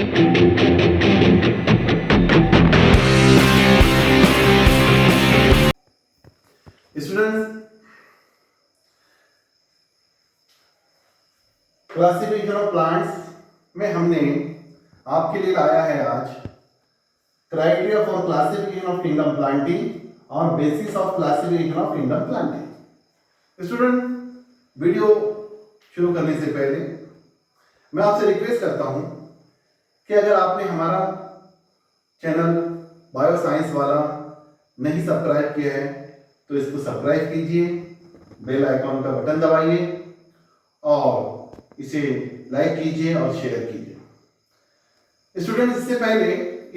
Students, classification of plants में हमने आपके लिए लाया है आज criteria for classification of kingdom planting और basis of classification of kingdom planting. Student, video शुरू करने से पहले मैं आपसे रिक्वेस्ट करता हूं कि अगर आपने हमारा चैनल बायो साइंस वाला नहीं सब्सक्राइब किया है तो इसको सब्सक्राइब कीजिए, बेल आइकॉन का बटन दबाइए और इसे लाइक कीजिए और शेयर कीजिए। स्टूडेंट, इससे पहले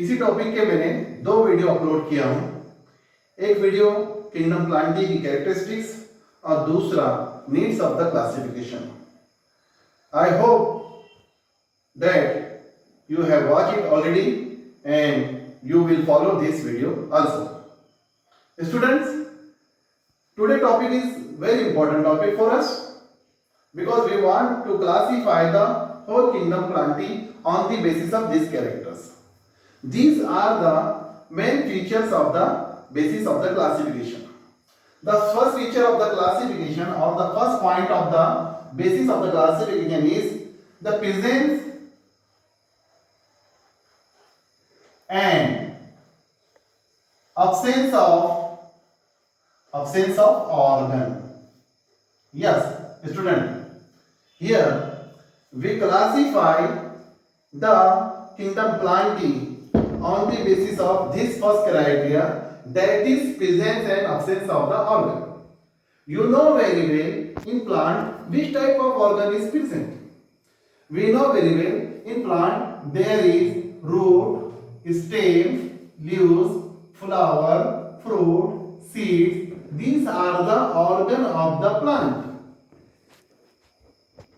इसी टॉपिक के मैंने 2 वीडियो अपलोड किया हूं। एक वीडियो किंगडम प्लांटिंग की कैरेक्टरिस्टिक्स और दूसरा needs of the classification. I hope that you have watched it already and you will follow this video also. Students, today topic is very important topic for us because we want to classify the whole kingdom planting on the basis of these characters. These are the main features of the basis of the classification. The first feature of the classification or the first point of the basis of the classification is the presence and absence of organ. Yes, student, here we classify the kingdom planting on the basis of this first criteria, that is presence and absence of the organ. You know very well in plant which type of organ is present. We know very well in plant there is root, stem, leaves, flower, fruit, seeds. These are the organ of the plant.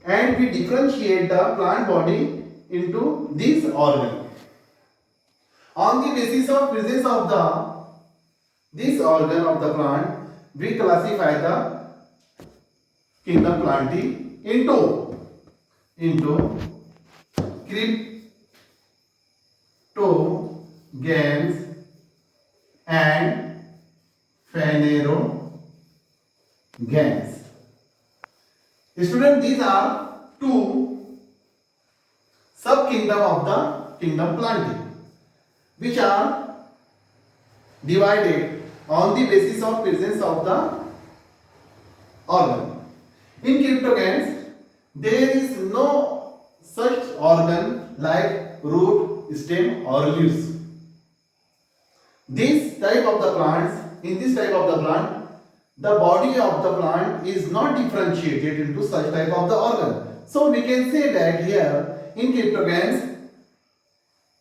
And we differentiate the plant body into this organ. On the basis of presence of this organ of the plant, we classify the kingdom planting into cryptogams and phanerogams. Students, these are 2 sub-kingdom of the kingdom planting which are divided on the basis of presence of the organ. In cryptogams, there is no such organ like root, stem or leaves. In this type of the plant, the body of the plant is not differentiated into such type of the organ. So we can say that here in cryptogams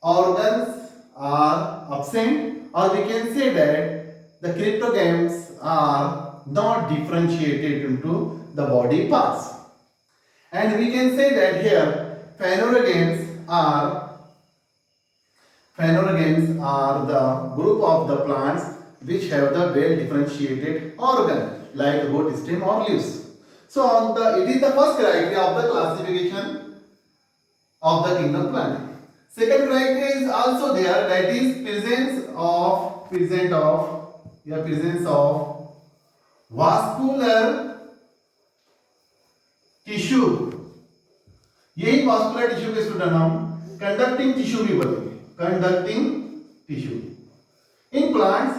organs are absent, or we can say that the cryptogams are not differentiated into the body parts. And we can say that here phanerogams are the group of the plants which have the well differentiated organ like root, stem or leaves. So it is the first criteria of the classification of the kingdom planting. Second criteria is also there, that is presence of vascular tissue. यही vascular tissue के student हम conducting tissue भी बोलेंगे, conducting tissue. In plants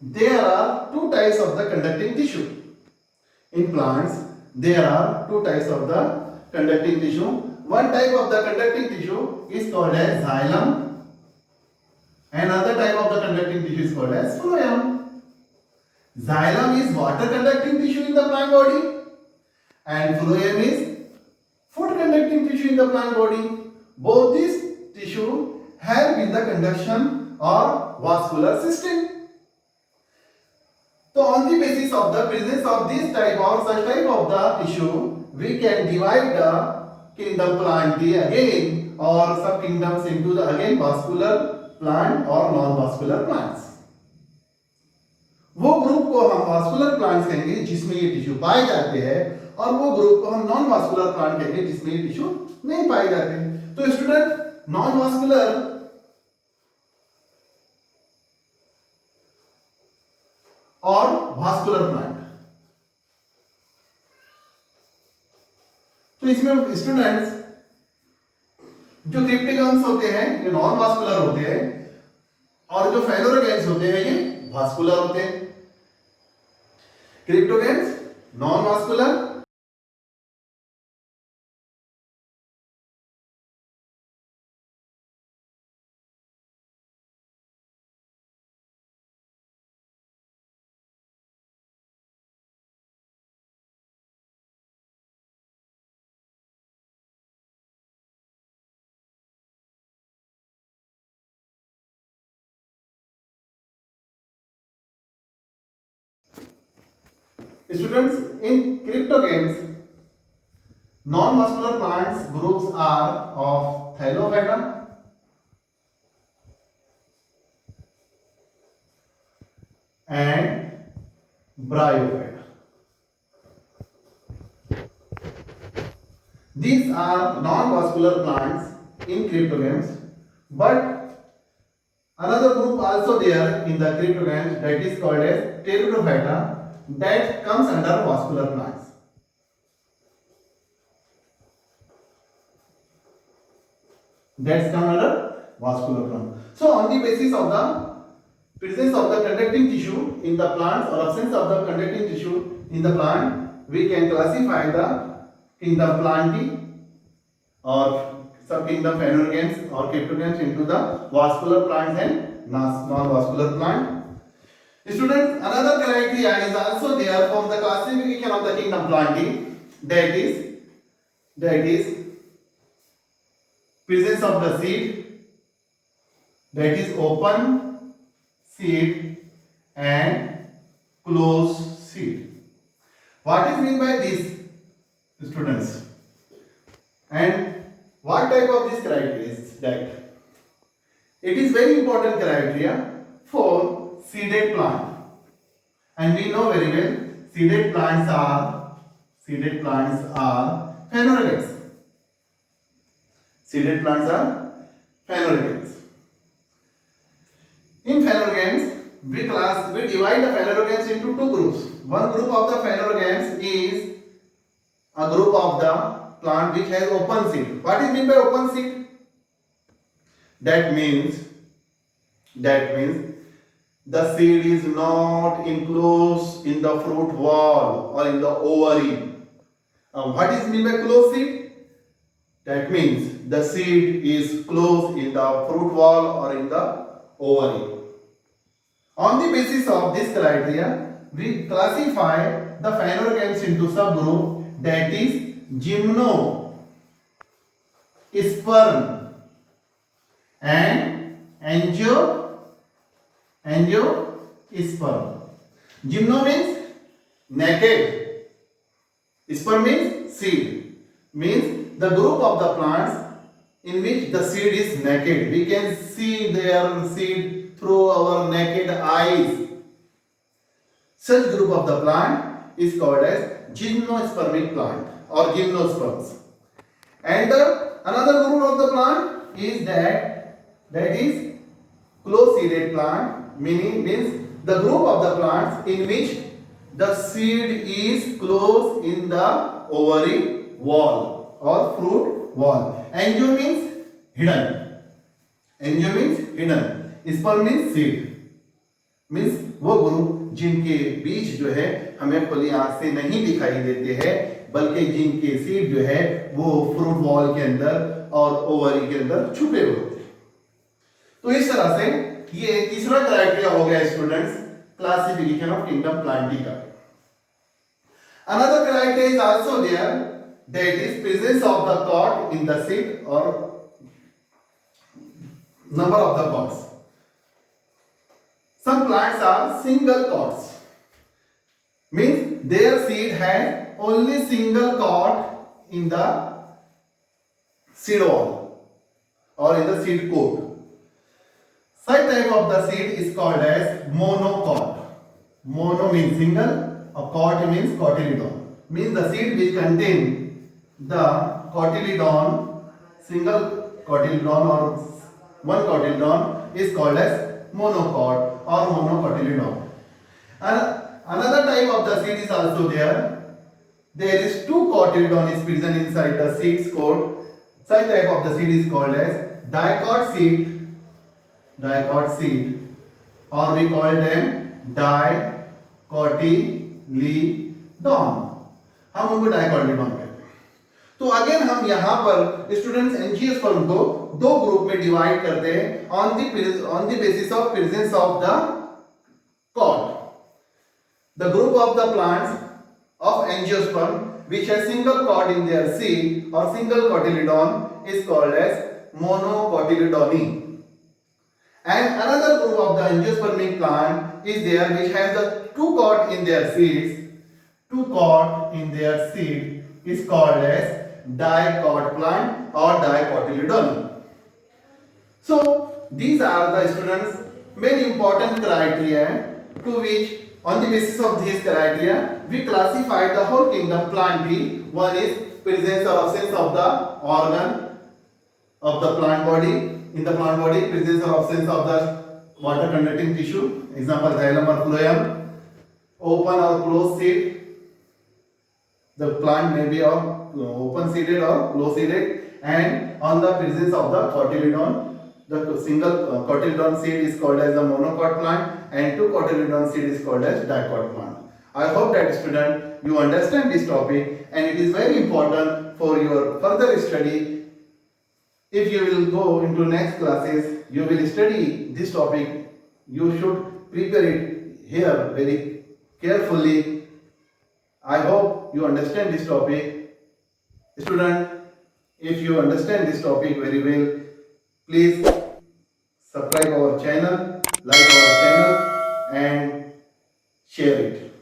there are 2 types of the conducting tissue. In plants there are 2 types of the conducting tissue. One type of the conducting tissue is called as xylem. Another type of the conducting tissue is called as phloem. Xylem is water conducting tissue in the plant body and phloem is food conducting tissue in the plant body. Both these tissue help in the conduction or vascular system. So on the basis of the presence of this type or such type of the tissue, we can divide the kingdom plantae again or sub kingdoms into the again vascular plant or non-vascular plants. वो group को हम vascular plants कहेंगे जिसमें ये tissue पाए जाते हैं, और वो ग्रुप को हम नॉन वास्कुलर प्लांट कहेंगे जिसमें ये टिश्यू नहीं पाए जाते हैं। तो स्टूडेंट, नॉन वास्कुलर और वास्कुलर प्लांट। तो इसमें स्टूडेंट्स जो क्रिप्टिकम्स होते हैं ये नॉन वास्कुलर होते हैं और जो फेलोरोगेंस होते हैं ये वास्कुलर होते हैं। Cryptogams non vascular, students in cryptogames non-vascular plants groups are of Thylophyta and Bryophyta. These are non-vascular plants in cryptogames, but another group also there in the cryptogames that is called as Pteridophyta that comes under vascular plants. That's come under vascular plant. So on the basis of the presence of the conducting tissue in the plants or absence of the conducting tissue in the plant, we can classify the kingdom Plantae or subkingdom Phanerogames or Cryptogames into the vascular plants and non-vascular plant. Students, another criteria is also there for the classification of the kingdom Plantae, that is presence of the seed, that is open seed and closed seed. What is meant by this, students? And what type of this criteria is that? It is very important criteria for seeded plant, and we know very well seeded plants are phanerogames. Seeded plants are phanerogames. In phanerogames, we divide the phanerogames into two groups. One group of the phanerogames is a group of the plant which has open seed. What is meant by open seed? That means the seed is not enclosed in the fruit wall or in the ovary. What is meant by closed seed? That means the seed is closed in the fruit wall or in the ovary. On the basis of this criteria, we classify the phanerogames into subgroup, that is gymnosperm and angiosperm. Gymno means naked, sperm means seed, means the group of the plants in which the seed is naked. We can see their seed through our naked eyes. Such group of the plant is called as gymnospermic plant or gymnosperms. And another group of the plant is that is close seeded plant, means the group of the plants in which the seed is closed in the ovary wall or fruit wall. Angio means hidden. Sperm means seed. Means वो group जिनके बीज जो है हमें खुली आंख से नहीं दिखाई देते हैं, बल्कि जिनके सीड जो है वो फ्रूट वॉल के अंदर और ओवरी के अंदर छुपे हुए होते हैं। तो इस तरह से ये तीसरा क्राइटेरिया हो गया students classification of kingdom Plantae का। Another criteria is also there, that is presence of the cod in the seed or number of the cods. Some plants are single cods, means their seed has only single cod in the seed wall or in the seed coat. Such type of the seed is called as monocot. Mono means single, a cot means cotyledon, means the seed which contain the cotyledon, single cotyledon or one cotyledon is called as monocot or monocotyledon. And another type of the seed is also there. There is two cotyledon is present inside the seeds coat. Such type of the seed is called as dicot seed, or we call them dicotyledon. हम उनको डाइकोटिलेडॉन कहते हैं. तो again हम यहाँ पर students angiosperm को दो ग्रुप में डिवाइड करते हैं on the basis of presence of the कॉट. The group of the plants of angiosperm which has single cot in their seed or single cotyledon is called as monocotyledony. And another group of the angiospermic plant is there which has the two cot in their seeds. Two cot in their seed is called as dicot plant or dicotyledony. So these are the students main important criteria to which on the basis of these criteria we classify the whole kingdom Plantae. One is presence or absence of the organ of the plant body. In the plant body, presence or absence of the water conducting tissue, example xylem or phloem. Open or closed seed, the plant may be open seeded or closed seeded. And on the presence of the cotyledon, the single cotyledon seed is called as the monocot plant and two cotyledon seed is called as dicot plant. I hope that student you understand this topic and it is very important for your further study. If you will go into next classes, you will study this topic. You should prepare it here very carefully. I hope you understand this topic. Student, if you understand this topic very well, please subscribe our channel, like our channel and share it.